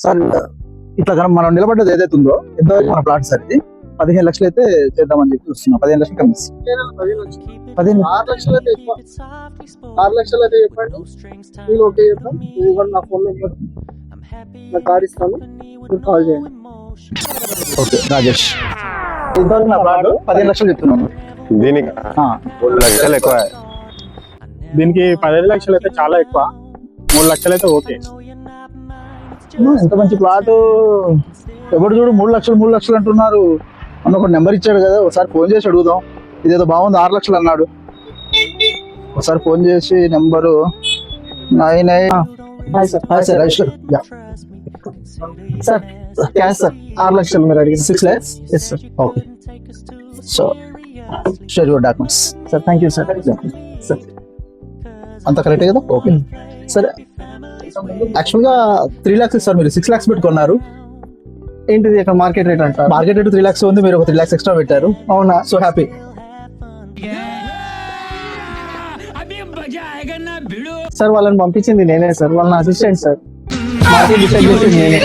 Sir ఇట్లా కనుక మనం నిలబడ్డది ఏదైతే ఉందో ఎంతవరకు మన ప్లాట్ సార్ ఇది 15 లక్షలు అయితే చేద్దామని చెప్పి చూస్తున్నాం. 15 లక్షలు కమిస్ 15 6 లక్షలు అయితే ఎక్కువ. 6 లక్షలు అయితే చెప్పండి, నేను ఓకే చెప్తాను. ఇది కూడా నా ఫోన్ నెంబర్, నా కార్డ్ ఇస్తాను, మీరు కాల్ చేయండి. ఓకే రాజేష్, ఇంతవరకు నా ప్లాట్ 15 లక్షలు చెప్తున్నాను. దీనికి ఆ, 3 లక్షలు ఎక్కువ. దీనికి 15 లక్షలు అయితే చాలా ఎక్కువ, 3 లక్షలు అయితే ఓకే. ఎంత మంచి ప్లాట్, ఎవరు చూడు 3 లక్షలు అంటున్నారు. అన్న ఒక నెంబర్ ఇచ్చాడు కదా, ఒకసారి ఫోన్ చేసి అడుగుదాం. ఇదేదో బాగుంది 6 లక్షలు అన్నాడు. ఒకసారి ఫోన్ చేసి number 99. Hi sir. Hi sir, Rajeshwar. Yeah. Sir cash sir 6 లక్షలు మీరు అడిగింది. 6 lakhs? Yes sir. Okay, so share your documents. Sir thank you sir. Sir అంత కరెక్టే కదా? ఓకే సరే. యాక్చువల్గా 3 lakhs ఇస్తారు, మీరు 6 lakhs పెట్టుకున్నారు. ఏంటిది ఇక్కడ మార్కెట్ రేట్ అంటారు? మార్కెట్ రేట్ 3 lakhs ఉంది, మీరు ఒక 3 lakhs ఎక్స్ట్రా పెట్టారు. అవునా? So happy. సార్ వాళ్ళని పంపించింది నేనే సార్, వాళ్ళ అసిస్టెంట్ సార్. మార్కెట్ డిసైడ్ చేసింది నేనే.